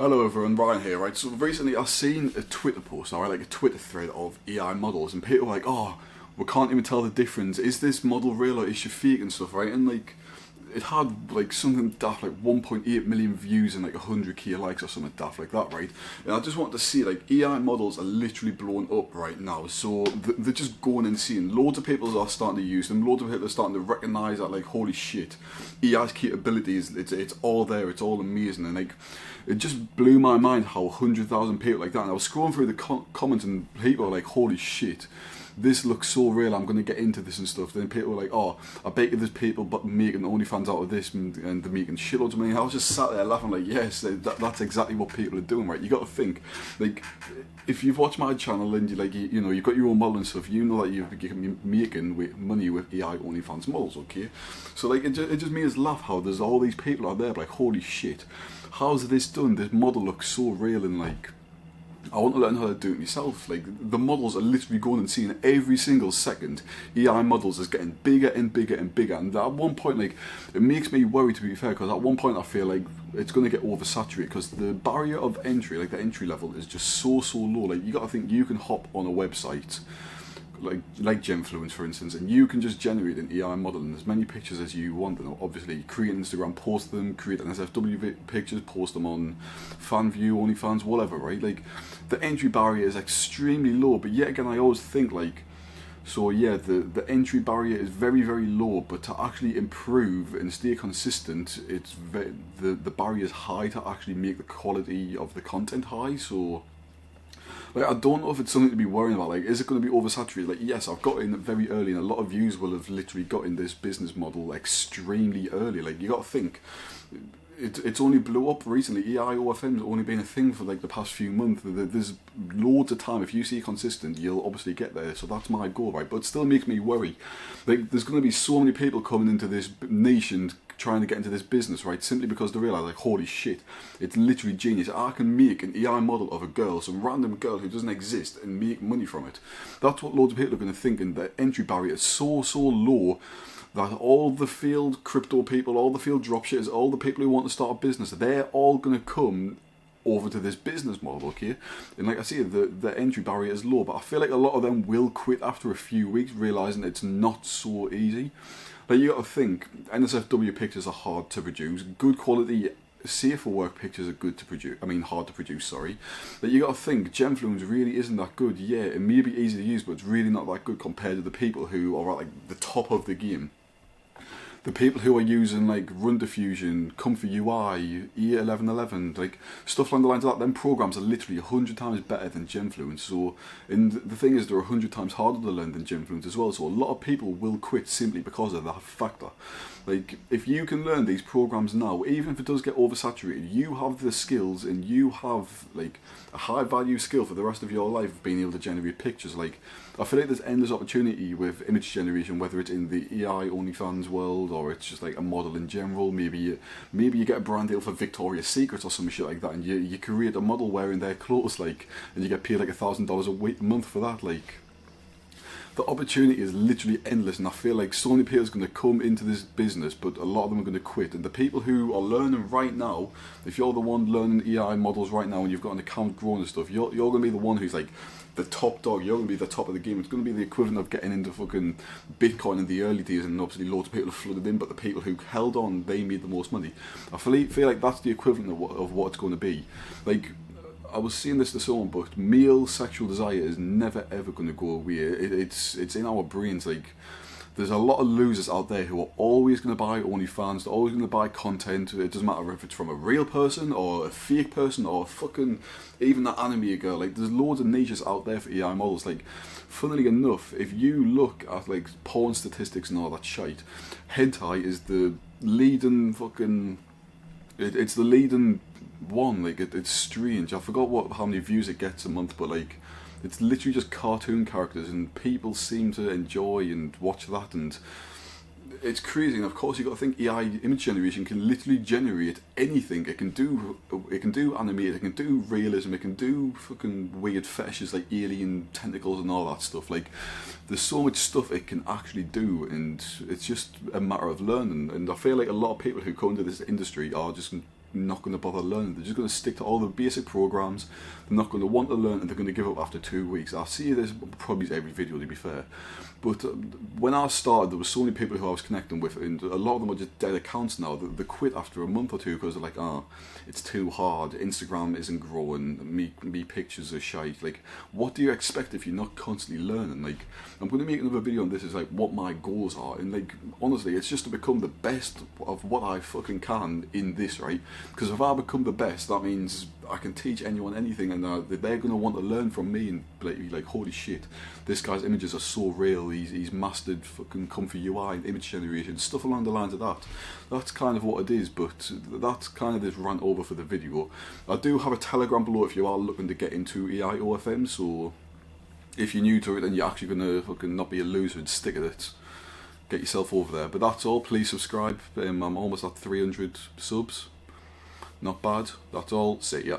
Hello everyone, Ryan here, right? So recently I seen a Twitter post, alright, like a Twitter thread of AI models, and people were like, oh, we can't even tell the difference. Is this model real or is she fake and stuff, right? And like, it had like something daft, like 1.8 million views and like 100k likes or something daft like that, right? And I just wanted to see, like, AI models are literally blowing up right now, so they're just going insane. Loads of people are starting to use them, loads of people are starting to recognise that, like, holy shit, AI's capabilities, it's all there, it's all amazing, and like, it just blew my mind how 100,000 people like that, and I was scrolling through the comments and people were like, holy shit, this looks so real, I'm going to get into this and stuff. Then people were like, oh, I bet you there's people but making OnlyFans out of this, and they're making shitloads of money. I was just sat there laughing like, yes, that's exactly what people are doing, right? You got to think, like, if you've watched my channel and you know, you've got your own model and stuff, you know that you're making money with AI OnlyFans models, okay? So like, it just made us laugh how there's all these people out there like, holy shit, how's this done? This model looks so real, and like, I want to learn how to do it myself. Like, the models are literally going and seeing every single second. AI models is getting bigger and bigger and bigger, and at one point, like, it makes me worry, to be fair, because at one point I feel like it's going to get oversaturated, because the barrier of entry, like the entry level, is just so low. Like, you got to think, you can hop on a website like Gemfluence, for instance, and you can just generate an AI model and as many pictures as you want, and obviously create an Instagram, post them, create an SFW pictures, post them on FanView, OnlyFans, whatever, right? Like, the entry barrier is extremely low, but yet again, I always think, like, so yeah, the entry barrier is very, very low, but to actually improve and stay consistent, the barrier is high to actually make the quality of the content high. So like, I don't know if it's something to be worrying about. Like, is it going to be oversaturated? Like, yes, I've got in very early, and a lot of views will have literally got in this business model extremely early. Like, you got to think, it's only blew up recently. AI OFM's only been a thing for like the past few months. There's loads of time. If you see consistent, you'll obviously get there. So that's my goal, right? But it still makes me worry. Like, there's going to be so many people coming into this nation trying to get into this business, right, simply because they realise, like, holy shit, it's literally genius. I can make an AI model of a girl, some random girl who doesn't exist, and make money from it. That's what loads of people are going to think, and the entry barrier is so low that all the failed crypto people, all the failed dropshippers, all the people who want to start a business, they're all going to come over to this business model, okay? And like I say, the entry barrier is low, but I feel like a lot of them will quit after a few weeks, realising it's not so easy. Like, you got to think, NSFW pictures are hard to produce. Good quality, safe for work pictures are good to produce. I mean, hard to produce, sorry. But you got to think, Gemfluence really isn't that good. Yeah, it may be easy to use, but it's really not that good compared to the people who are at like the top of the game. The people who are using like Run Diffusion, Comfy UI, E1111, like stuff along the lines of that, them programs are literally 100 times better than Gemfluence. So, and the thing is, they're 100 times harder to learn than Gemfluence as well. So a lot of people will quit simply because of that factor. Like, if you can learn these programs now, even if it does get oversaturated, you have the skills and you have like a high value skill for the rest of your life of being able to generate pictures. Like, I feel like there's endless opportunity with image generation, whether it's in the AI OnlyFans world or it's just like a model in general. Maybe you get a brand deal for Victoria's Secret or some shit like that, and you create a model wearing their clothes, like, and you get paid like $1,000 a month for that. Like, the opportunity is literally endless, and I feel like so many people are going to come into this business, but a lot of them are going to quit. And the people who are learning right now, if you're the one learning AI models right now and you've got an account growing and stuff, you're going to be the one who's like the top dog. You're going to be the top of the game. It's going to be the equivalent of getting into fucking Bitcoin in the early days, and obviously loads of people have flooded in, but the people who held on, they made the most money. I feel like that's the equivalent of what it's going to be. Like, I was saying this to someone, but male sexual desire is never ever going to go away. It's in our brains. Like, there's a lot of losers out there who are always going to buy OnlyFans, they're always going to buy content. It doesn't matter if it's from a real person or a fake person or fucking even that anime girl. Like, there's loads of niches out there for AI models. Like, funnily enough, if you look at like porn statistics and all that shite, hentai is the leading fucking... It's the leading one. Like, it's strange. I forgot how many views it gets a month, but like, it's literally just cartoon characters, and people seem to enjoy and watch that, and it's crazy. And of course, you got to think AI image generation can literally generate anything. It can do animate, it can do realism, it can do fucking weird fetishes like alien tentacles and all that stuff. Like, there's so much stuff it can actually do, and it's just a matter of learning. And I feel like a lot of people who come into this industry are just not going to bother learning. They're just going to stick to all the basic programs. They're not going to want to learn, and they're going to give up after 2 weeks. I see this probably every video, to be fair. But when I started, there were so many people who I was connecting with, and a lot of them are just dead accounts now. They quit after a month or two because they're like, oh, it's too hard. Instagram isn't growing. Me pictures are shite. Like, what do you expect if you're not constantly learning? Like, I'm going to make another video on this. Is like what my goals are, and like honestly, it's just to become the best of what I fucking can in this, right? Because if I become the best, that means I can teach anyone anything, and they're going to want to learn from me and be like, holy shit, this guy's images are so real. He's mastered fucking Comfy UI and image generation, stuff along the lines of that. That's kind of what it is, but that's kind of this rant over for the video. I do have a Telegram below if you are looking to get into AI OFM, so if you're new to it and you're actually going to fucking not be a loser and stick at it, get yourself over there. But that's all. Please subscribe. I'm almost at 300 subs. Not bad. That's all. See ya.